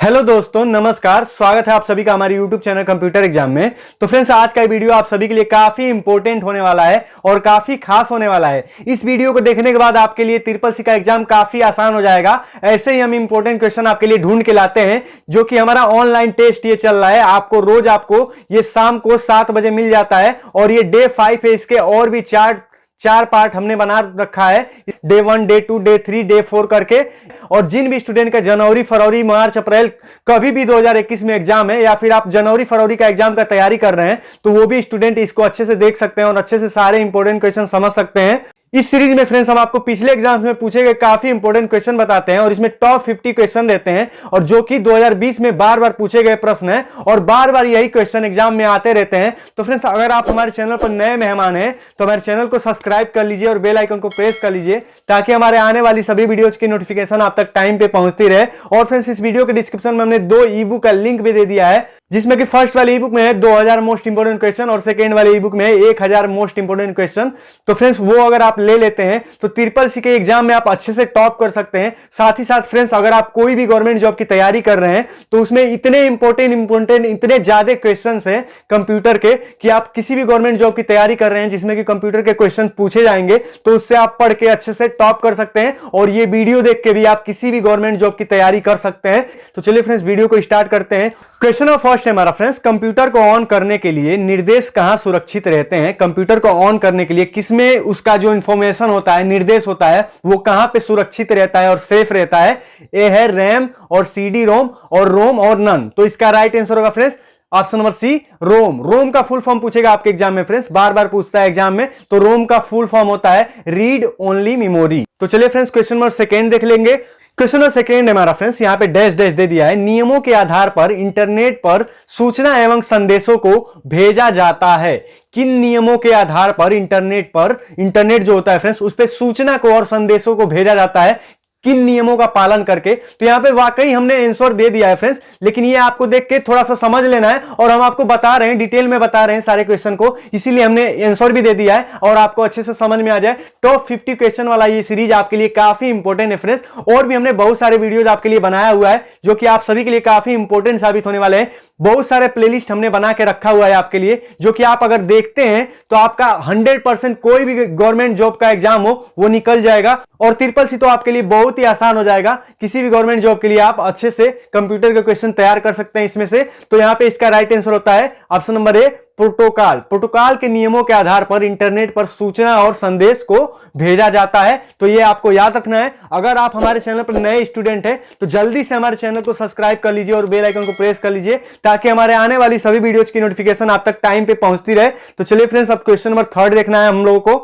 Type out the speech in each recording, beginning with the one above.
Hello दोस्तों, नमस्कार। स्वागत है आप सभी का हमारे YouTube चैनल कंप्यूटर एग्जाम में। तो फ्रेंड्स, आज का वीडियो आप सभी के लिए काफी इंपॉर्टेंट होने वाला है और काफी खास होने वाला है। इस वीडियो को देखने के बाद आपके लिए ट्रिपल सी का एग्जाम काफी आसान हो जाएगा। ऐसे ही हम इंपॉर्टेंट क्वेश्चन आपके लिए ढूंढ के लाते हैं, जो कि हमारा ऑनलाइन टेस्ट ये चल रहा है। आपको रोज ये शाम को 7 बजे मिल जाता है और ये डे 5 है। इसके और भी चार पार्ट हमने बना रखा है, डे 1, डे 2, डे 3, डे 4 करके। और जिन भी स्टूडेंट का जनवरी, फरवरी, मार्च, अप्रैल कभी भी 2021 में एग्जाम है, या फिर आप जनवरी, फरवरी का एग्जाम का तैयारी कर रहे हैं, तो वो भी स्टूडेंट इसको अच्छे से देख सकते हैं और अच्छे से सारे इंपॉर्टेंट क्वेश्चन समझ सकते हैं। इस सीरीज में फ्रेंड्स, हम आपको पिछले एग्जाम्स में पूछे गए काफी इंपॉर्टेंट क्वेश्चन बताते हैं और इसमें टॉप 50 क्वेश्चन रहते हैं, और जो कि 2020 में बार बार पूछे गए प्रश्न है और बार बार यही क्वेश्चन एग्जाम में आते रहते हैं। तो फ्रेंड्स, अगर आप हमारे चैनल पर नए मेहमान हैं तो हमारे चैनल को सब्सक्राइब कर लीजिए और बेल आइकन को प्रेस कर लीजिए, ताकि हमारे आने वाली सभी वीडियोज की नोटिफिकेशन आप तक टाइम पे पहुंचती रहे। और फ्रेंड्स, इस वीडियो के डिस्क्रिप्शन में हमने 2 ई बुक का लिंक भी दे दिया है, जिसमें कि फर्स्ट वाले ई बुक में है 2000 मोस्ट इंपोर्टेंट क्वेश्चन और सेकेंड वाले ई बुक में है 1000 मोस्ट इंपोर्टेंट क्वेश्चन। तो फ्रेंड्स, वो अगर आप ले लेते हैं तो ट्रिपल सी के एग्जाम में आप अच्छे से टॉप कर सकते हैं। साथ ही साथ फ्रेंड्स, अगर आप कोई भी गवर्नमेंट जॉब की तैयारी कर रहे हैं तो उसमें इतने इंपॉर्टेंट इतने ज्यादा क्वेश्चंस हैं कंप्यूटर के, कि आप किसी भी गवर्नमेंट जॉब की तैयारी कर रहे हैं जिसमें कि कंप्यूटर के क्वेश्चन पूछे जाएंगे, तो उससे आप पढ़ के अच्छे से टॉप कर सकते हैं। और ये वीडियो देख के भी आप किसी भी गवर्नमेंट जॉब की तैयारी कर सकते हैं। तो चलिए फ्रेंड्स, वीडियो को स्टार्ट करते हैं। क्वेश्चन नंबर फर्स्ट है हमारा फ्रेंड्स, कंप्यूटर को ऑन करने के लिए निर्देश कहां सुरक्षित रहते हैं? कंप्यूटर को ऑन करने के लिए किसमें उसका जो इंफॉर्मेशन होता है, निर्देश होता है, वो कहां पे सुरक्षित रहता है और सेफ रहता है? ए है रैम और सीडी रोम और रोम और नन। तो इसका राइट आंसर होगा फ्रेंड्स ऑप्शन नंबर सी, रोम। रोम का फुल फॉर्म पूछेगा आपके एग्जाम में फ्रेंड्स, बार बार पूछता है एग्जाम में। तो रोम का फुल फॉर्म होता है रीड ओनली मेमोरी। तो चलिए फ्रेंड्स, क्वेश्चन नंबर सेकेंड देख लेंगे। क्वेश्चन नंबर सेकेंड है हमारा फ्रेंड्स, यहां पे डैश डैश दे दिया है। नियमों के आधार पर इंटरनेट पर सूचना एवं संदेशों को भेजा जाता है। किन नियमों के आधार पर इंटरनेट जो होता है फ्रेंड्स, उस पर सूचना को और संदेशों को भेजा जाता है? किन नियमों का पालन करके? तो यहां पे वाकई हमने आंसर दे दिया है फ्रेंड्स, लेकिन ये आपको देख के थोड़ा सा समझ लेना है। और हम आपको बता रहे हैं, डिटेल में बता रहे हैं सारे क्वेश्चन को, इसीलिए हमने आंसर भी दे दिया है और आपको अच्छे से समझ में आ जाए। टॉप 50 क्वेश्चन वाला ये सीरीज आपके लिए काफी इंपॉर्टेंट है फ्रेंड्स। और भी हमने बहुत सारे वीडियोज आपके लिए बनाया हुआ है, जो कि आप सभी के लिए काफी इंपॉर्टेंट साबित होने वाले हैं। बहुत सारे प्लेलिस्ट हमने बना के रखा हुआ है आपके लिए, जो कि आप अगर देखते हैं तो आपका 100% कोई भी गवर्नमेंट जॉब का एग्जाम हो वो निकल जाएगा। और ट्रिपल सी तो आपके लिए बहुत ही आसान हो जाएगा। किसी भी गवर्नमेंट जॉब के लिए आप अच्छे से कंप्यूटर के क्वेश्चन तैयार कर सकते हैं इसमें से। तो यहां पे इसका राइट आंसर होता है ऑप्शन नंबर ए, प्रोटोकॉल के नियमों के आधार पर इंटरनेट पर सूचना और संदेश को भेजा जाता है। तो ये आपको याद रखना है। अगर आप हमारे चैनल पर नए स्टूडेंट हैं तो जल्दी से हमारे चैनल को सब्सक्राइब कर लीजिए और बेल आइकन को प्रेस कर लीजिए, ताकि हमारे आने वाली सभी वीडियोज की नोटिफिकेशन आप तक टाइम पे पहुंचती रहे। तो चलिए फ्रेंड्स, अब क्वेश्चन नंबर थर्ड देखना है हम लोगों को।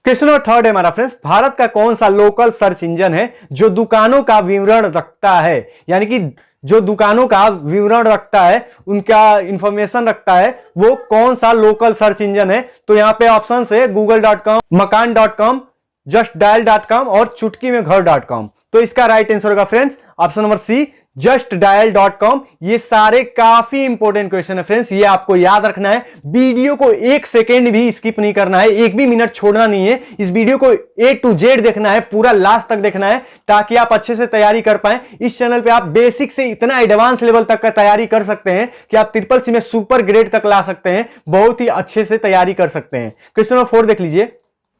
क्वेश्चन नंबर थर्ड है हमारा फ्रेंड्स, भारत का कौन सा लोकल सर्च इंजन है जो दुकानों का विवरण रखता है? यानी कि जो दुकानों का विवरण रखता है, उनका इंफॉर्मेशन रखता है, वो कौन सा लोकल सर्च इंजन है? तो यहां पे ऑप्शन है google.com, मकान.com, justdial.com और चुटकी में घर.com। तो इसका राइट आंसर होगा friends option number C, justdial.com। ये सारे काफी इंपॉर्टेंट क्वेश्चन है फ्रेंड्स, ये आपको याद रखना है। वीडियो को 1 सेकेंड भी स्किप नहीं करना है, 1 भी मिनट छोड़ना नहीं है। इस वीडियो को A to Z देखना है, पूरा लास्ट तक देखना है, ताकि आप अच्छे से तैयारी कर पाए। इस चैनल पे आप बेसिक से इतना एडवांस लेवल तक का तैयारी कर सकते हैं कि आप ट्रिपल सी में सुपर ग्रेड तक ला सकते हैं, बहुत ही अच्छे से तैयारी कर सकते हैं। क्वेश्चन नंबर 4 देख लीजिए।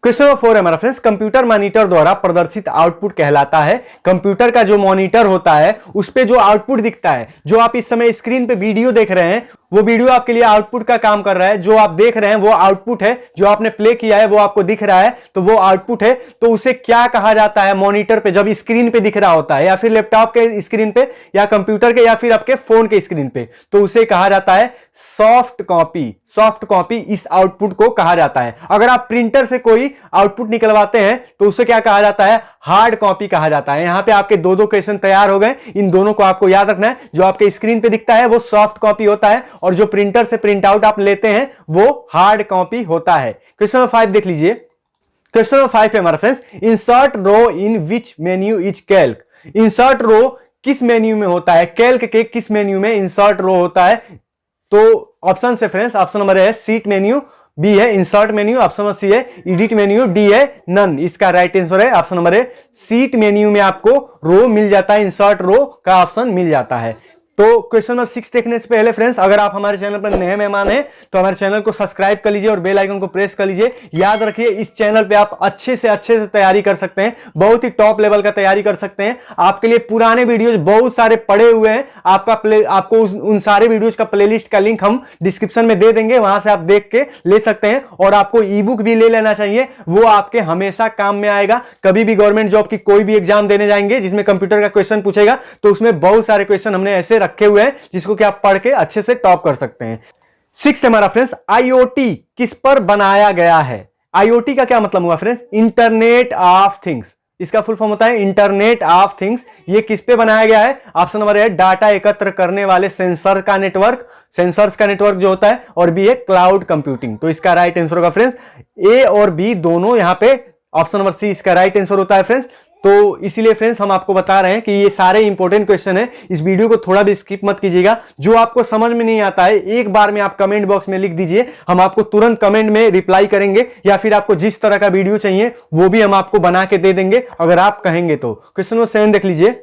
क्वेश्चन नंबर 4 है हमारा फ्रेंड्स, कंप्यूटर मॉनिटर द्वारा प्रदर्शित आउटपुट कहलाता है। कंप्यूटर का जो मॉनिटर होता है उस पे जो आउटपुट दिखता है, जो आप इस समय स्क्रीन पे वीडियो देख रहे हैं, वो वीडियो आपके लिए आउटपुट का काम कर रहा है। जो आप देख रहे हैं वो आउटपुट है, जो आपने प्ले किया है वो आपको दिख रहा है, तो वो आउटपुट है। तो उसे क्या कहा जाता है मॉनिटर पे, जब स्क्रीन पे दिख रहा होता है, या फिर लैपटॉप के स्क्रीन पे, या कंप्यूटर के, या फिर आपके फोन के स्क्रीन पे? तो उसे कहा जाता है सॉफ्ट कॉपी। सॉफ्ट कॉपी इस आउटपुट को कहा जाता है। अगर आप प्रिंटर से कोई आउटपुट निकलवाते हैं तो उसे क्या कहा जाता है? हार्ड कॉपी कहा जाता है। यहां पे आपके दो क्वेश्चन तैयार हो गए, इन दोनों को आपको याद रखना है। जो आपके स्क्रीन पे दिखता है वो सॉफ्ट कॉपी होता है, और जो प्रिंटर से प्रिंट आउट आप लेते हैं वो हार्ड कॉपी होता है। क्वेश्चन नंबर 5 देख लीजिए। क्वेश्चन नंबर 5 है हमारा friends, insert row in which menu is Calc? Insert row किस मेन्यू में होता है? कैल्क के किस मेन्यू में इंसर्ट रो होता है? तो ऑप्शन से फ्रेंड्स, ऑप्शन नंबर है सीट मेन्यू, बी है insert menu, option number C है एडिट मेन्यू, डी है नन। इसका राइट आंसर है option number A sheet menu में आपको रो मिल जाता है, इंसर्ट रो का ऑप्शन मिल जाता है। तो क्वेश्चन नंबर 6 देखने से पहले फ्रेंड्स अगर आप हमारे चैनल पर नए मेहमान हैं तो हमारे चैनल को सब्सक्राइब कर लीजिए और बेल आइकन को प्रेस कर लीजिए। याद रखिए इस चैनल पे आप अच्छे से तैयारी कर सकते हैं, बहुत ही टॉप लेवल का तैयारी कर सकते हैं। आपके लिए पुराने वीडियोज बहुत सारे पड़े हुए हैं, आपको उन सारे वीडियोज का प्लेलिस्ट का लिंक हम डिस्क्रिप्शन में दे देंगे, वहां से आप देख के ले सकते हैं। और आपको ई बुक भी ले लेना चाहिए, वो आपके हमेशा काम में आएगा। कभी भी गवर्नमेंट जॉब की कोई भी एग्जाम देने जाएंगे जिसमें कंप्यूटर का क्वेश्चन पूछेगा तो उसमें बहुत सारे क्वेश्चन हमने ऐसे रखे हुए हैं जिसको कि आप पढ़ के अच्छे से टॉप कर सकते हैं। 6 हमारा फ्रेंड्स आईओटी किस पर बनाया गया है। आईओटी का क्या मतलब हुआ फ्रेंड्स, इंटरनेट ऑफ थिंग्स। इसका फुल फॉर्म होता है इंटरनेट ऑफ थिंग्स। ये किस पे बनाया गया है, ऑप्शन नंबर है डाटा एकत्र करने वाले सेंसर्स का नेटवर्क जो होता है, और बी है क्लाउड कंप्यूटिंग। तो इसका राइट आंसर होगा फ्रेंड्स ए और बी दोनों, यहां पे ऑप्शन नंबर सी इसका राइट आंसर होता है फ्रेंड्स। तो इसीलिए फ्रेंड्स हम आपको बता रहे हैं कि ये सारे इंपॉर्टेंट क्वेश्चन है, इस वीडियो को थोड़ा भी स्किप मत कीजिएगा। जो आपको समझ में नहीं आता है एक बार में आप कमेंट बॉक्स में लिख दीजिए, हम आपको तुरंत कमेंट में रिप्लाई करेंगे, या फिर आपको जिस तरह का वीडियो चाहिए वो भी हम आपको बना के दे देंगे अगर आप कहेंगे तो। क्वेश्चन नंबर 7 देख लीजिए।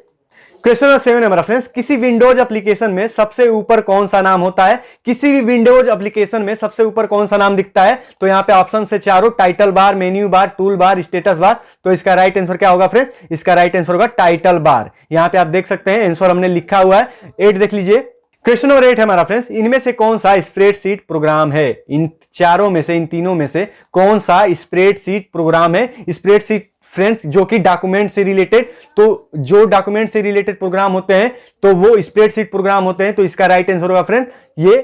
क्वेश्चन नंबर 7 है हमारा फ्रेंड्स, किसी विंडोज एप्लीकेशन में सबसे ऊपर कौन सा नाम होता है। किसी भी विंडोज एप्लीकेशन में सबसे ऊपर कौन सा नाम दिखता है, तो यहां पे ऑप्शन से चारों, title bar, menu bar, tool bar, status bar. तो इसका राइट आंसर क्या होगा फ्रेंड्स, इसका राइट आंसर होगा टाइटल बार। यहां पे आप देख सकते हैं आंसर हमने लिखा हुआ है। 8 देख लीजिए। क्वेश्चन नंबर 8 है हमारा फ्रेंड्स, इनमें से कौन सा स्प्रेडशीट प्रोग्राम है। इन चारों में से, इन तीनों में से कौन सा स्प्रेडशीट प्रोग्राम है। स्प्रेडशीट फ्रेंड्स जो कि डॉक्यूमेंट से रिलेटेड, तो जो डॉक्यूमेंट से रिलेटेड प्रोग्राम होते हैं तो वो स्प्रेडशीट प्रोग्राम होते हैं। तो इसका राइट आंसर होगा फ्रेंड्स ये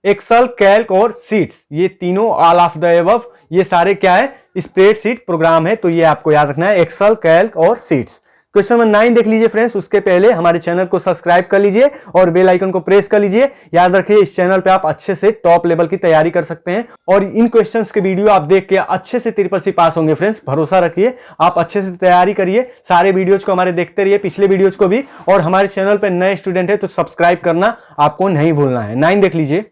एक्सेल, कैल्क और शीट्स, ये तीनों ऑल ऑफ द अबव, ये सारे क्या है स्प्रेडशीट प्रोग्राम है। तो ये आपको याद रखना है एक्सेल, कैल्क और शीट्स। क्वेश्चन नंबर 9 देख लीजिए फ्रेंड्स, उसके पहले हमारे चैनल को सब्सक्राइब कर लीजिए और बेल आइकन को प्रेस कर लीजिए। याद रखिए इस चैनल पे आप अच्छे से टॉप लेवल की तैयारी कर सकते हैं और इन क्वेश्चंस के वीडियो आप देख के अच्छे से ट्रिपल पास होंगे फ्रेंड्स। भरोसा रखिए, आप अच्छे से तैयारी करिए, सारे वीडियोज को हमारे देखते रहिए, पिछले वीडियोज को भी। और हमारे चैनल पर नए स्टूडेंट है तो सब्सक्राइब करना आपको नहीं भूलना है। 9 देख लीजिए।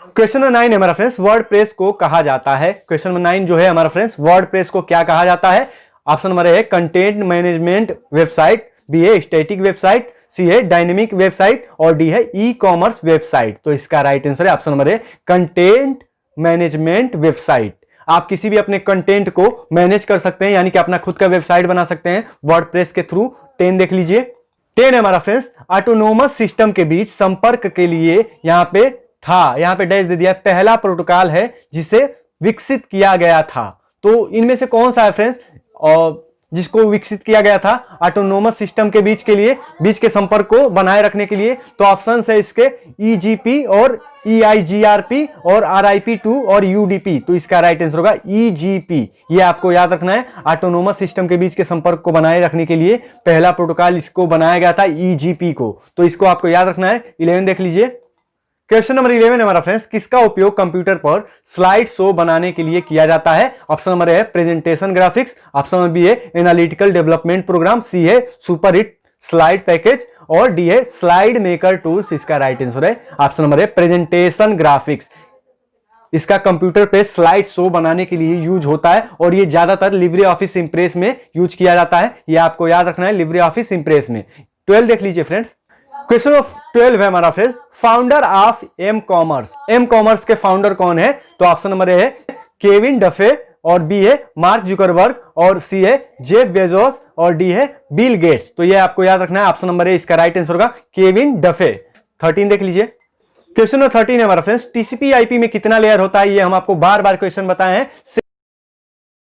क्वेश्चन नंबर 9 है हमारा फ्रेंड्स, वर्डप्रेस को कहा जाता है। क्वेश्चन नंबर 9 जो है हमारा फ्रेंड्स, वर्डप्रेस को क्या कहा जाता है। ऑप्शन नंबर है कंटेंट मैनेजमेंट वेबसाइट, बी है स्टैटिक वेबसाइट, सी है डायनेमिक वेबसाइट और डी है ई कॉमर्स वेबसाइट। तो इसका राइट आंसर है ऑप्शन नंबर है कंटेंट मैनेजमेंट वेबसाइट। आप किसी भी अपने कंटेंट को मैनेज कर सकते हैं, यानी कि अपना खुद का वेबसाइट बना सकते हैं वर्डप्रेस के थ्रू। 10 देख लीजिए। 10 है हमारा फ्रेंड्स, ऑटोनोमस सिस्टम के बीच संपर्क के लिए यहां पे डैश दे दिया, पहला प्रोटोकॉल है जिसे विकसित किया गया था। तो इनमें से कौन सा है फ्रेंड्स और जिसको विकसित किया गया था ऑटोनोमस सिस्टम के बीच के संपर्क को बनाए रखने के लिए। तो ऑप्शन है इसके ईजीपी और EIGRP और RIP2 और UDP। तो इसका राइट आंसर होगा EGP। ये आपको याद रखना है, ऑटोनोमस सिस्टम के बीच के संपर्क को बनाए रखने के लिए पहला प्रोटोकॉल इसको बनाया गया था EGP को। तो इसको आपको याद रखना है। 11 देख लीजिए। क्वेश्चन नंबर 11 हमारा फ्रेंड्स, किसका उपयोग कंप्यूटर पर स्लाइड शो बनाने के लिए किया जाता है। ऑप्शन नंबर है presentation graphics, option number B है एनालिटिकल डेवलपमेंट प्रोग्राम, सी है सुपर हिट स्लाइड पैकेज और डी है स्लाइड मेकर टूल्स। इसका राइट आंसर है ऑप्शन नंबर है प्रेजेंटेशन ग्राफिक्स। इसका कंप्यूटर पे स्लाइड शो बनाने के लिए यूज होता है और ये ज्यादातर लिब्रे ऑफिस इंप्रेस में यूज किया जाता है। ये आपको याद रखना है, लिब्रे ऑफिस इंप्रेस में। 12 देख लीजिए फ्रेंड्स। क्वेश्चन ऑफ 12 है हमारा friends, founder of M commerce. M commerce के फाउंडर कौन है। तो ऑप्शन नंबर ए है केविन डफे और बी है मार्क जुकरबर्ग और सी है जेफ बेजोस और डी है बिल गेट्स। तो ये आपको याद रखना है, ऑप्शन नंबर ए इसका राइट आंसर होगा केविन डफे। 13 देख लीजिए। क्वेश्चन नंबर 13 है हमारा फ्रेंड्स, टीसीपी आईपी में कितना लेयर होता है। ये हम आपको बार बार क्वेश्चन बताए हैं।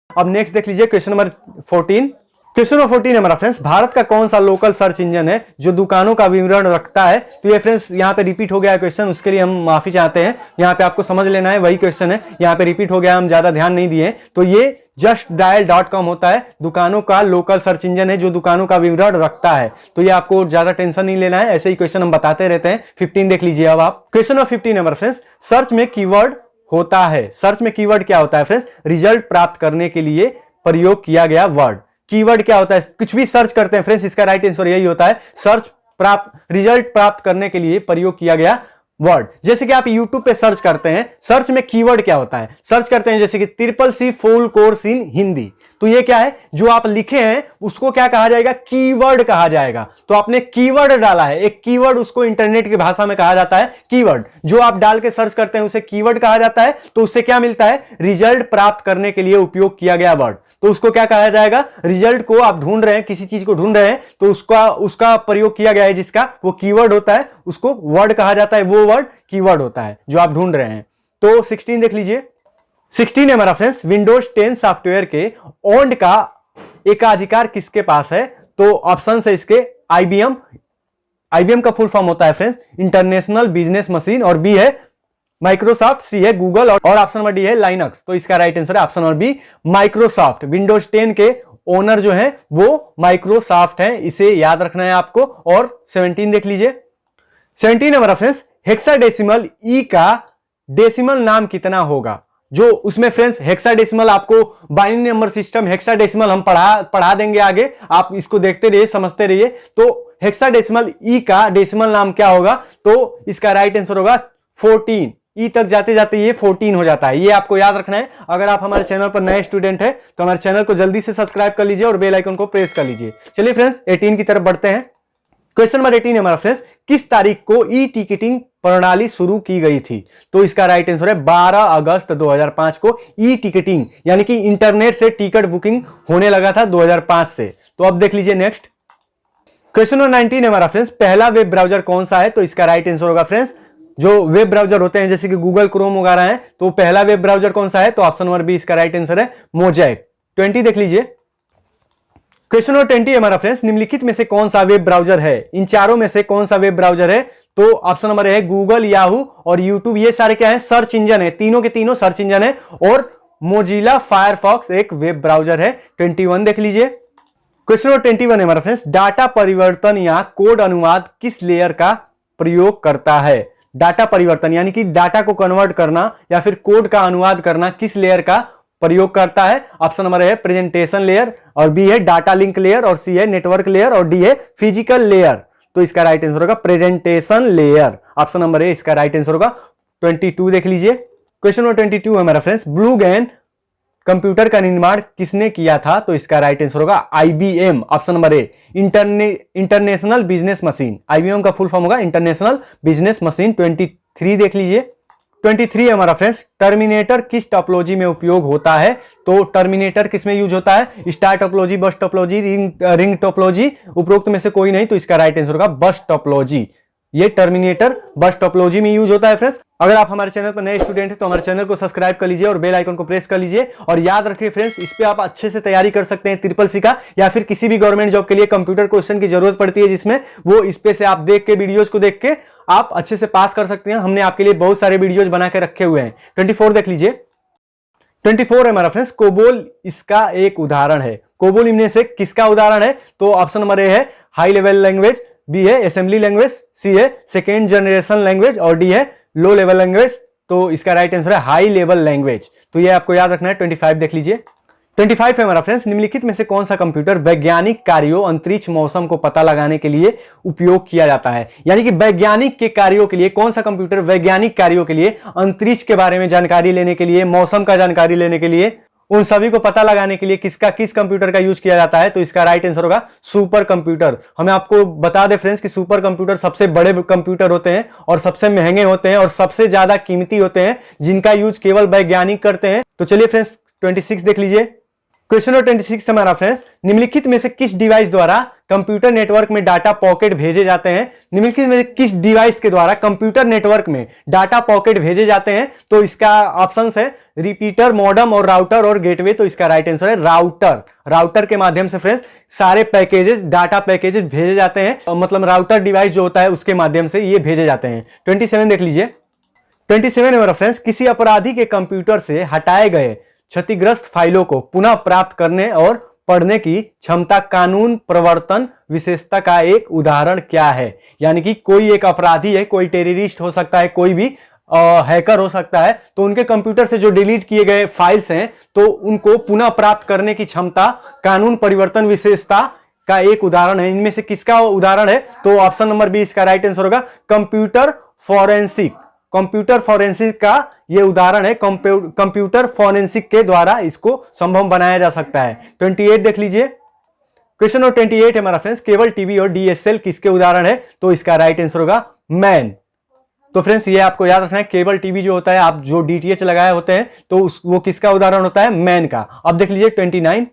अब नेक्स्ट देख लीजिए क्वेश्चन नंबर 14। क्वेश्चन नंबर 14 है हमारा फ्रेंड्स, भारत का कौन सा लोकल सर्च इंजन है जो दुकानों का विवरण रखता है। तो ये फ्रेंड्स यहाँ पे रिपीट हो गया है क्वेश्चन, उसके लिए हम माफी चाहते हैं। यहाँ पे आपको समझ लेना है, वही क्वेश्चन है, यहाँ पे रिपीट हो गया, हम ज्यादा ध्यान नहीं दिए। तो ये justdial.com होता है, दुकानों का लोकल सर्च इंजन है जो दुकानों का विवरण रखता है। तो ये आपको ज्यादा टेंशन नहीं लेना है, ऐसे ही क्वेश्चन हम बताते रहते हैं। 15 देख लीजिए अब आप। क्वेश्चन नंबर 15 है हमारा फ्रेंड्स, सर्च में कीवर्ड होता है। सर्च में कीवर्ड क्या होता है फ्रेंड्स, रिजल्ट प्राप्त करने के लिए प्रयोग किया गया वर्ड। कीवर्ड क्या होता है, कुछ भी सर्च करते हैं फ्रेंड्स, इसका राइट आंसर यही होता है, रिजल्ट प्राप्त करने के लिए प्रयोग किया गया वर्ड। जैसे कि आप YouTube पे सर्च करते हैं, सर्च में कीवर्ड क्या होता है, सर्च करते हैं जैसे कि CCC full course in Hindi, तो ये क्या है, जो आप लिखे हैं उसको क्या कहा जाएगा, कीवर्ड कहा जाएगा। तो आपने कीवर्ड डाला है, एक कीवर्ड उसको इंटरनेट की भाषा में कहा जाता है कीवर्ड। जो आप डाल के सर्च करते हैं उसे कीवर्ड कहा जाता है। तो उससे क्या मिलता है, रिजल्ट प्राप्त करने के लिए उपयोग किया गया वर्ड। तो उसको क्या कहा जाएगा, रिजल्ट को आप ढूंढ रहे हैं, किसी चीज को ढूंढ रहे हैं, तो उसका प्रयोग किया गया है, जिसका वो कीवर्ड होता है उसको वर्ड कहा जाता है, वो वर्ड कीवर्ड होता है जो आप ढूंढ रहे हैं। तो 16 देख लीजिए। 16 है हमारा फ्रेंड्स, विंडोज 10 सॉफ्टवेयर के ओन्ड का एकाधिकार किसके पास है। तो ऑप्शन है इसके आईबीएम का फुल फॉर्म होता है फ्रेंड्स इंटरनेशनल बिजनेस मशीन, और बी है माइक्रोसॉफ्ट, सी है गूगल, और ऑप्शन नंबर डी है लाइनक्स। तो इसका राइट आंसर है option number B Microsoft. Windows 10 के ओनर जो है वो माइक्रोसॉफ्ट है, इसे याद रखना है आपको। और 17 देख लीजिए। 17 हमारा फ्रेंड्स, हेक्साडेसिमल ई का डेसिमल नाम कितना होगा। जो उसमें फ्रेंड्स हेक्साडेसिमल, आपको बाइनरी नंबर सिस्टम हेक्साडेसिमल हम पढ़ा देंगे आगे, आप इसको देखते रहिए, समझते रहिए। तो हेक्साडेसिमल ई का डेसिमल नाम क्या होगा, तो इसका राइट आंसर होगा 14। ई तक जाते जाते ये 14 हो जाता है, ये आपको याद रखना है। अगर आप हमारे चैनल पर नए स्टूडेंट हैं तो हमारे चैनल को जल्दी से सब्सक्राइब कर लीजिए और बेल आइकन को प्रेस कर लीजिए। चलिए फ्रेंड्स 18 की तरफ बढ़ते हैं। क्वेश्चन नंबर 18 है हमारा फ्रेंड्स, किस तारीख को ई टिकटिंग प्रणाली शुरू की गई थी। तो इसका राइट आंसर है 12 अगस्त 2005 को ई टिकटिंग, यानी कि इंटरनेट से टिकट बुकिंग होने लगा था 2005 से। तो अब देख लीजिए नेक्स्ट क्वेश्चन नंबर 19 है हमारा फ्रेंड्स, पहला वेब ब्राउजर कौन सा है। तो इसका राइट आंसर होगा फ्रेंड्स, जो वेब ब्राउजर होते हैं जैसे कि गूगल क्रोम वगैरह हैं, तो पहला वेब ब्राउजर कौन सा है। तो ऑप्शन नंबर बी इसका राइट आंसर है मोज़ेक। 20 देख लीजिए। क्वेश्चन नंबर 20 है हमारा फ्रेंड्स, निम्नलिखित में से कौन सा वेब ब्राउजर है, इन चारों में से कौन सा वेब ब्राउजर है। तो ऑप्शन नंबर है गूगल, याहू और यूट्यूब, ये सारे क्या है, सर्च इंजन है, तीनों के तीनों सर्च इंजन है। और मोजिला फायरफॉक्स एक वेब ब्राउजर है। 21 देख लीजिए। क्वेश्चन नंबर 21 है हमारा फ्रेंड्स, डाटा परिवर्तन या कोड अनुवाद किस लेयर का प्रयोग करता है। डाटा परिवर्तन यानी कि डाटा को कन्वर्ट करना या फिर कोड का अनुवाद करना किस लेयर का प्रयोग करता है। ऑप्शन नंबर है प्रेजेंटेशन लेयर, और बी है डाटा लिंक लेयर, और सी है नेटवर्क लेयर, और डी है फिजिकल लेयर। तो इसका राइट आंसर होगा प्रेजेंटेशन लेयर। ऑप्शन नंबर है इसका राइट आंसर होगा। 22 देख लीजिए। क्वेश्चन नंबर 22 है हमारा फ्रेंड्स, ब्लू गैन कंप्यूटर का निर्माण किसने किया था। तो इसका राइट आंसर होगा आईबीएम। ऑप्शन नंबर ए इंटरनेशनल बिजनेस मशीन, आईबीएम का फुल फॉर्म होगा इंटरनेशनल बिजनेस मशीन। 23 देख लीजिए। 23 हमारा फ्रेंड्स, टर्मिनेटर किस टोपोलॉजी में उपयोग होता है। तो टर्मिनेटर किस में यूज होता है, स्टार टोपोलॉजी, बस टोपोलॉजी, रिंग टोपोलॉजी, उपरोक्त में से कोई नहीं। तो इसका राइट आंसर होगा बस टोपोलॉजी। ये टर्मिनेटर बस टोपोलॉजी में यूज होता है फ्रेंड्स। अगर आप हमारे चैनल पर नए स्टूडेंट हैं तो हमारे चैनल को सब्सक्राइब कर लीजिए और बेल आइकन को प्रेस कर लीजिए। और याद रखिए फ्रेंड्स, इस पे आप अच्छे से तैयारी कर सकते हैं CCC का, या फिर किसी भी गवर्नमेंट जॉब के लिए कंप्यूटर क्वेश्चन की जरूरत पड़ती है जिसमें वो इस पे से आप देख के वीडियोज को देख के आप अच्छे से पास कर सकते हैं। हमने आपके लिए बहुत सारे वीडियोज बना के रखे हुए हैं। 24 देख लीजिए। 24 है हमारा फ्रेंड्स, कोबोल इसका एक उदाहरण है। कोबोल इनमें से किसका उदाहरण है। तो ऑप्शन नंबर ए है हाई लेवल लैंग्वेज, बी है असेंबली लैंग्वेज, सी है सेकेंड जनरेशन लैंग्वेज, और डी है लो लेवल लैंग्वेज। तो इसका राइट आंसर है हाई लेवल लैंग्वेज। तो ये आपको याद रखना है। 25 देख लीजिए। 25 है हमारा फ्रेंड्स, निम्नलिखित में से कौन सा कंप्यूटर वैज्ञानिक कार्यों, अंतरिक्ष, मौसम को पता लगाने के लिए उपयोग किया जाता है। यानी कि वैज्ञानिक के कार्यों के लिए कौन सा कंप्यूटर वैज्ञानिक कार्यों के लिए, अंतरिक्ष के बारे में जानकारी लेने के लिए, मौसम का जानकारी लेने के लिए, उन सभी को पता लगाने के लिए किस कंप्यूटर का यूज किया जाता है। तो इसका राइट आंसर होगा सुपर कंप्यूटर। हमें आपको बता दें फ्रेंड्स कि सुपर कंप्यूटर सबसे बड़े कंप्यूटर होते हैं और सबसे महंगे होते हैं और सबसे ज्यादा कीमती होते हैं, जिनका यूज केवल वैज्ञानिक करते हैं। तो चलिए फ्रेंड्स 26 देख लीजिए। क्वेश्चन नंबर 26 हमारा फ्रेंड्स, निम्नलिखित में से किस डिवाइस द्वारा कंप्यूटर नेटवर्क में डाटा पॉकेट भेजे जाते हैं। निम्नलिखित में से किस डिवाइस के द्वारा कंप्यूटर नेटवर्क में डाटा पॉकेट भेजे जाते हैं। तो इसका ऑप्शंस है रिपीटर, मॉडम और राउटर और गेटवे। तो इसका राइट आंसर है राउटर। राउटर के माध्यम से फ्रेंड्स सारे पैकेजेस, डाटा पैकेजेस भेजे जाते हैं, मतलब राउटर डिवाइस जो होता है उसके माध्यम से ये भेजे जाते हैं। 27 देख लीजिए। 27 हमारा फ्रेंड्स, किसी अपराधी के कंप्यूटर से हटाए गए क्षतिग्रस्त फाइलों को पुनः प्राप्त करने और पढ़ने की क्षमता कानून प्रवर्तन विशेषता का एक उदाहरण क्या है। यानी कि कोई एक अपराधी है, कोई टेररिस्ट हो सकता है, कोई भी हैकर हो सकता है, तो उनके कंप्यूटर से जो डिलीट किए गए फाइल्स हैं तो उनको पुनः प्राप्त करने की क्षमता कानून परिवर्तन विशेषता का एक उदाहरण है। इनमें से किसका उदाहरण है। तो ऑप्शन नंबर बी इसका राइट आंसर होगा कंप्यूटर फॉरेंसिक, कंप्यूटर फॉरेंसिक का ये उदाहरण है। कंप्यूटर फॉरेंसिक के द्वारा इसको संभव बनाया जा सकता है। 28 देख लीजिए। क्वेश्चन नंबर 28 है हमारा फ्रेंड्स, केबल टीवी और डीएसएल किसके उदाहरण है? तो इसका राइट आंसर होगा मैन। तो फ्रेंड्स ये आपको याद रखना है, केबल टीवी जो होता है, आप जो डीटीएच लगाए होते हैं तो वो किसका उदाहरण होता है? मैन का। अब देख लीजिए 29।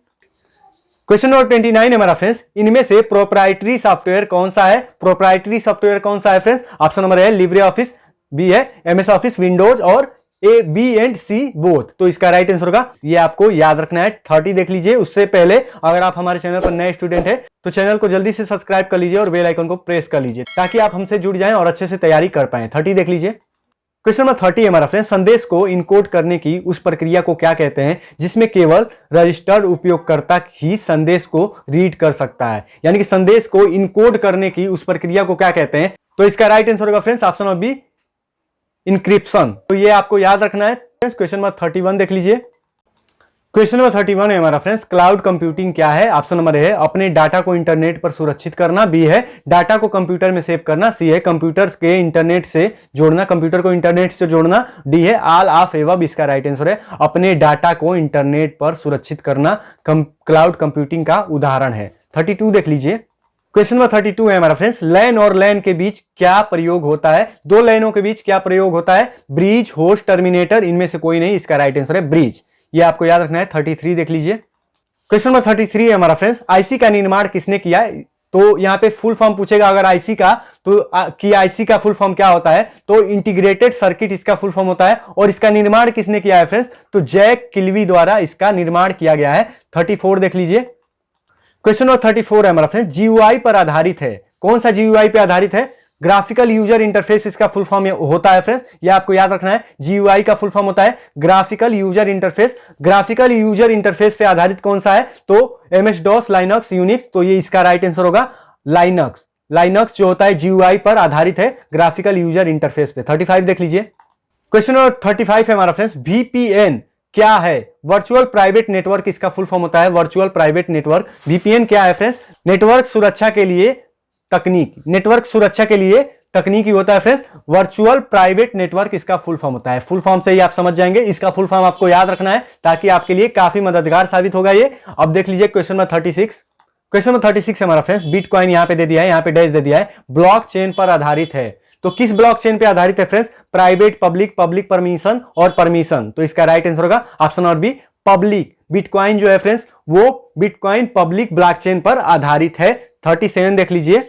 क्वेश्चन नंबर 29 है हमारा फ्रेंड्स, इनमें से प्रोप्राइटरी सॉफ्टवेयर कौन सा है? प्रोप्राइटरी सॉफ्टवेयर कौन सा है friends? Option number A LibreOffice, B है एमएस ऑफिस विंडोज और A B and C both. तो इसका राइट आंसर होगा, ये आपको याद रखना है। 30 देख लीजिए। उससे पहले अगर आप हमारे चैनल पर नए स्टूडेंट हैं तो चैनल को जल्दी से सब्सक्राइब कर लीजिए और बेल आइकन को प्रेस कर लीजिए ताकि आप हमसे जुड़ जाएं और अच्छे से तैयारी कर पाएं। 30 देख लीजिए। क्वेश्चन नंबर 30 है हमारा फ्रेंड्स, संदेश को इनकोड करने की उस प्रक्रिया को क्या कहते हैं जिसमें केवल रजिस्टर्ड उपयोगकर्ता ही संदेश को रीड कर सकता है? यानी कि संदेश को इनकोड करने की उस प्रक्रिया को क्या कहते हैं? तो इसका राइट आंसर होगा friends option number B, encryption. तो ये आपको याद रखना है फ्रेंड्स। क्वेश्चन नंबर 31 देख लीजिए। क्वेश्चन नंबर 31 है हमारा फ्रेंड्स, क्लाउड कंप्यूटिंग क्या है? ऑप्शन नंबर ए है अपने डाटा को इंटरनेट पर सुरक्षित करना, बी है डाटा को कंप्यूटर में सेव करना, सी है कंप्यूटर के इंटरनेट से जोड़ना, कंप्यूटर को इंटरनेट से जोड़ना, डी है ऑल ऑफ एबव। इसका राइट आंसर है अपने डाटा को इंटरनेट पर सुरक्षित करना क्लाउड कंप्यूटिंग का उदाहरण है। 32 देख लीजिए। क्वेश्चन नंबर 32 है हमारा फ्रेंड्स, लैन और लैन के बीच क्या प्रयोग होता है? दो लाइनों के बीच क्या प्रयोग होता है? ब्रिज, होस्ट, टर्मिनेटर, इनमें से कोई नहीं। इसका राइट आंसर है ब्रिज। ये आपको याद रखना है। 33 देख लीजिए। क्वेश्चन नंबर 33 है हमारा फ्रेंड्स, आईसी का निर्माण किसने किया? तो यहां पे फुल फॉर्म पूछेगा अगर आईसी का, तो आईसी का फुल फॉर्म क्या होता है? तो इंटीग्रेटेड सर्किट इसका फुल फॉर्म होता है। और इसका निर्माण किसने किया है फ्रेंड्स? तो जैक किल्वी द्वारा इसका निर्माण किया गया है। 34 देख लीजिए। क्वेश्चन नंबर 34 है हमारा फ्रेंड्स, जीयूआई पर आधारित है। कौन सा जीयूआई पे आधारित है? ग्राफिकल यूजर इंटरफेस इसका फुल फॉर्म होता है फ्रेंड्स। ये आपको याद रखना है, जीयूआई का फुल फॉर्म होता है graphical user interface. Graphical user interface पे आधारित कौन सा है? तो एमएस डॉस, लाइनक्स, यूनिक्स। तो ये इसका राइट आंसर होगा लाइनक्स। लाइनक्स जो होता है जीयूआई पर आधारित है ग्राफिकल यूजर इंटरफेस पे। 35 देख लीजिए। क्वेश्चन नंबर 35 है हमारा फ्रेंड्स, वीपीएन क्या है? वर्चुअल प्राइवेट नेटवर्क इसका फुल फॉर्म होता है वर्चुअल प्राइवेट नेटवर्क। वीपीएन क्या है फ्रेंड्स? नेटवर्क सुरक्षा के लिए तकनीक, नेटवर्क सुरक्षा के लिए तकनीकी होता है फ्रेंड्स। वर्चुअल प्राइवेट नेटवर्क इसका फुल फॉर्म होता है। फुल फॉर्म से ही आप समझ जाएंगे, इसका फुल फॉर्म आपको याद रखना है ताकि आपके लिए काफी मददगार साबित होगा ये। अब देख लीजिए क्वेश्चन नंबर 36। क्वेश्चन नंबर 36 है हमारा फ्रेंड्स, बिटकॉइन यहां पे दे दिया है, यहां पे डैश दे दिया है, ब्लॉकचेन पर आधारित है। तो किस ब्लॉकचेन पे आधारित है friends? Private, public, public permission और परमिशन। तो इसका राइट आंसर होगा option number B, public. Bitcoin जो है फ्रेंड्स वो बिटकॉइन पब्लिक ब्लॉकचेन पर आधारित है। 37 देख लीजिए।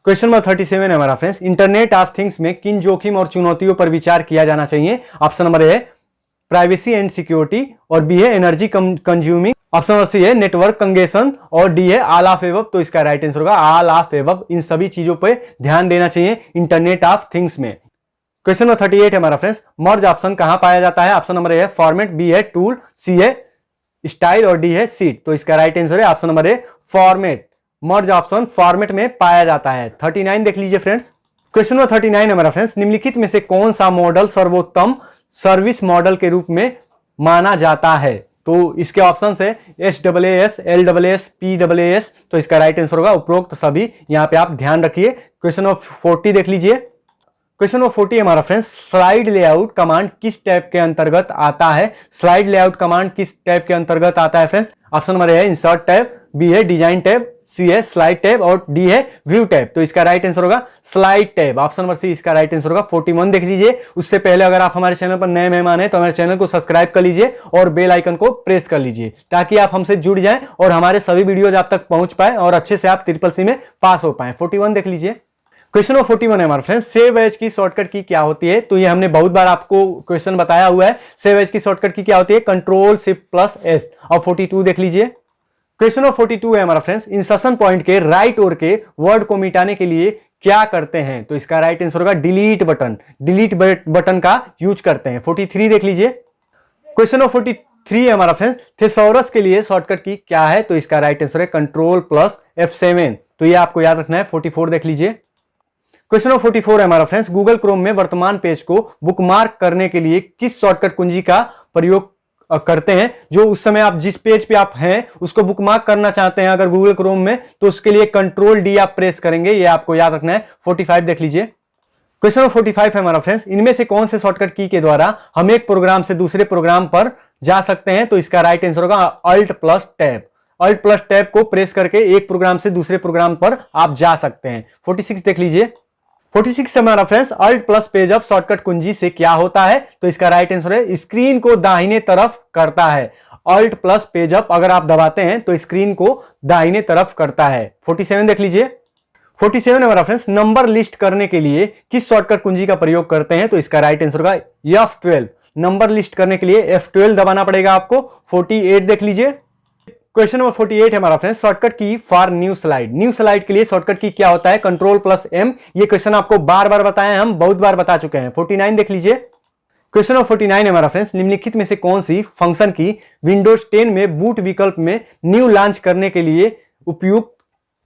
क्वेश्चन नंबर 37 है हमारा फ्रेंड्स, इंटरनेट ऑफ थिंग्स में किन जोखिम और चुनौतियों पर विचार किया जाना चाहिए? Option number A privacy and security, और बी है energy consuming, option number C है नेटवर्क कंजेशन, और डी है ऑल ऑफ एबव। तो इसका राइट आंसर होगा ऑल ऑफ एबव। इन सभी चीजों पे ध्यान देना चाहिए इंटरनेट ऑफ थिंग्स में। क्वेश्चन नंबर 38 है हमारा फ्रेंड्स, मर्ज ऑप्शन कहां पाया जाता है? ऑप्शन नंबर ए है फॉर्मेट, बी है टूल, सी है स्टाइल और डी है सीट। तो इसका राइट आंसर है ऑप्शन नंबर ए फॉर्मेट। मर्ज ऑप्शन फॉर्मेट में पाया जाता है। 39 देख लीजिए फ्रेंड्स। क्वेश्चन नंबर 39 हमारा फ्रेंड्स, निम्नलिखित में से कौन सा मॉडल सर्वोत्तम सर्विस मॉडल के रूप में माना जाता है? तो इसके ऑप्शन है SaaS, LaaS, PaaS। तो इसका राइट आंसर होगा उपरोक्त सभी। यहां पे आप ध्यान रखिए। क्वेश्चन नंबर 40 देख लीजिए। क्वेश्चन नंबर 40 हमारा फ्रेंड्स, स्लाइड लेआउट कमांड किस टैब के अंतर्गत आता है? स्लाइड लेआउट कमांड किस टैब के अंतर्गत आता है फ्रेंड्स? ऑप्शन नंबर ए है इंसर्ट टैब, बी है डिजाइन टैब, सी है स्लाइड टैब और डी है व्यू टैब। तो इसका राइट आंसर होगा slide tab. Option number C इसका राइट आंसर होगा। 41 देख लीजिए। उससे पहले अगर आप हमारे चैनल पर नए मेहमान हैं तो हमारे चैनल को सब्सक्राइब कर लीजिए और बेल आइकन को प्रेस कर लीजिए ताकि आप हमसे जुड़ जाएं और हमारे सभी वीडियोज आप तक पहुंच पाए और अच्छे से आप SSC में पास हो पाए। 41 देख लीजिए। क्वेश्चन नंबर 41 है हमारा फ्रेंड्स, सेव एज की शॉर्टकट की क्या होती है? तो ये हमने बहुत बार आपको क्वेश्चन बताया हुआ है। सेव एज की शॉर्टकट की क्या होती है? Ctrl+Shift+S। और 42 देख लीजिए। क्वेश्चन नंबर 42 है हमारा फ्रेंड्स, इंसर्शन पॉइंट के राइट ओर के वर्ड को मिटाने के लिए क्या करते हैं? तो इसका राइट आंसर होगा डिलीट बटन। डिलीट बटन का यूज करते हैं। 43 देख लीजिए। क्वेश्चन नंबर 43 है हमारा फ्रेंड्स, थेसॉरस के लिए शॉर्टकट की क्या है? तो इसका राइट आंसर है Ctrl+F7। तो ये आपको याद रखना है। 44 देख लीजिए। क्वेश्चन नंबर 44 है हमारा फ्रेंड्स, गूगल क्रोम में वर्तमान पेज को बुकमार्क करने के लिए किस शॉर्टकट कुंजी का प्रयोग करते हैं? जो उस समय आप जिस पेज पे आप हैं उसको बुकमार्क करना चाहते हैं अगर गूगल क्रोम में, तो उसके लिए Ctrl+D आप प्रेस करेंगे। ये आपको याद रखना है। 45 देख लीजिए। क्वेश्चन नंबर 45 है हमारा फ्रेंड्स, इनमें से कौन से शॉर्टकट की के द्वारा हम एक प्रोग्राम से दूसरे प्रोग्राम पर जा सकते हैं? तो इसका राइट आंसर होगा alt plus tab. Alt plus tab को प्रेस करके एक प्रोग्राम से दूसरे प्रोग्राम पर आप जा सकते हैं। 46 देख लीजिए। 46 हमारा friends, alt plus page up shortcut कुंजी से क्या होता है? तो इसका राइट आंसर है स्क्रीन को दाहिने तरफ करता है। अल्ट प्लस पेज अप अगर आप दबाते हैं तो स्क्रीन को दाहिने तरफ करता है। 47 देख लीजिए। 47 हमारा फ्रेंड्स, नंबर लिस्ट करने के लिए किस शॉर्टकट कुंजी का प्रयोग करते हैं? तो इसका राइट आंसर होगा F12। नंबर लिस्ट करने के लिए F12 दबाना पड़ेगा आपको। 48 देख लीजिए। क्वेश्चन नंबर 48 है हमारा फ्रेंड्स, शॉर्टकट की for new slide. New slide के लिए शॉर्टकट की क्या होता है? Control plus M। ये क्वेश्चन आपको बार बार बताया, हम बहुत बार बता चुके हैं। 49 देख लीजिए। क्वेश्चन नंबर 49 है हमारा फ्रेंड्स, निम्नलिखित में से कौन सी फंक्शन की विंडोज 10 में बूट विकल्प में न्यू लॉन्च करने के लिए उपयुक्त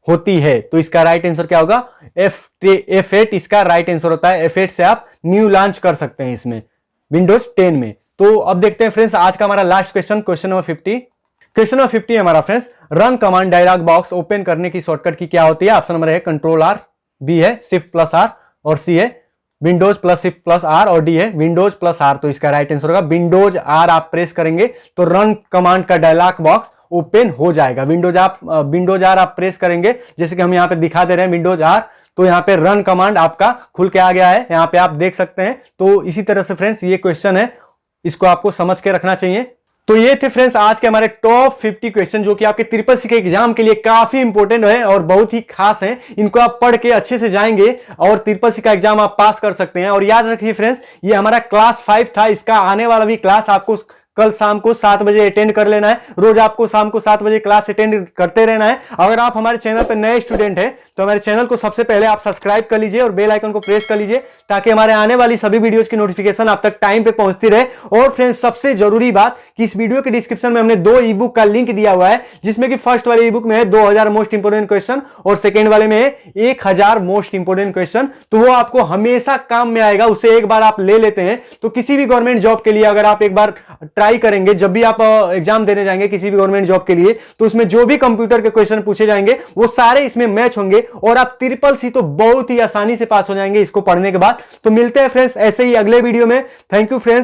होती है? तो इसका राइट आंसर क्या होगा? F8 इसका राइट आंसर होता है। F8 से आप न्यू लॉन्च कर सकते हैं इसमें विंडोज 10 में। तो अब देखते हैं फ्रेंड्स आज का हमारा last question, question number 50। Question number 50 है हमारा friends, run command dialog box open करने की शॉर्टकट की क्या होती है? ऑप्शन नंबर है कंट्रोल आर, बी है शिफ्ट प्लस आर और सी है Windows plus shift plus R और डी है विंडोज प्लस आर। तो इसका राइट आंसर होगा विंडोज आर। आप प्रेस करेंगे तो रन कमांड का डायलॉग बॉक्स ओपन हो जाएगा। विंडोज आर आप प्रेस करेंगे, जैसे कि हम यहां पे दिखा दे रहे हैं विंडोज आर, तो यहां पे रन कमांड आपका खुल के आ गया है, यहां पे आप देख सकते हैं। तो इसी तरह से फ्रेंड्स ये क्वेश्चन है, इसको आपको समझ के रखना चाहिए। तो ये थे फ्रेंड्स आज के हमारे टॉप 50 क्वेश्चन, जो कि आपके ट्रिपल सी के एग्जाम के लिए काफी इंपॉर्टेंट है और बहुत ही खास है। इनको आप पढ़ के अच्छे से जाएंगे और ट्रिपल सी का एग्जाम आप पास कर सकते हैं। और याद रखिए फ्रेंड्स, ये हमारा क्लास 5 था, इसका आने वाला भी क्लास आपको कल शाम को 7 बजे अटेंड कर लेना है। रोज आपको शाम को 7 बजे क्लास अटेंड करते रहना है। अगर आप हमारे चैनल पर नए स्टूडेंट हैं तो हमारे चैनल को सबसे पहले आप सब्सक्राइब कर लीजिए और बेल आइकन को प्रेस कर लीजिए, ताकि हमारे आने वाली सभी वीडियोस की नोटिफिकेशन आप तक टाइम पे पहुंचती रहे। और फ्रेंड्स सबसे जरूरी बात कि इस वीडियो के डिस्क्रिप्शन में हमने 2 ई बुक का लिंक दिया हुआ है, जिसमें कि फर्स्ट वाले ई बुक में है 2000 मोस्ट इंपोर्टेंट क्वेश्चन और सेकेंड वाले में है 1000 मोस्ट इंपोर्टेंट क्वेश्चन। तो वो आपको हमेशा काम में आएगा, उसे एक बार आप ले लेते हैं तो किसी भी गवर्नमेंट जॉब के लिए अगर आप एक बार ट्राई करेंगे, जब भी आप एग्जाम देने जाएंगे किसी भी गवर्नमेंट जॉब के लिए, तो उसमें जो भी कंप्यूटर के क्वेश्चन पूछे जाएंगे वो सारे इसमें मैच होंगे और आप ट्रिपल सी तो बहुत ही आसानी से पास हो जाएंगे इसको पढ़ने के बाद। तो मिलते हैं फ्रेंड्स ऐसे ही अगले वीडियो में। Thank you friends.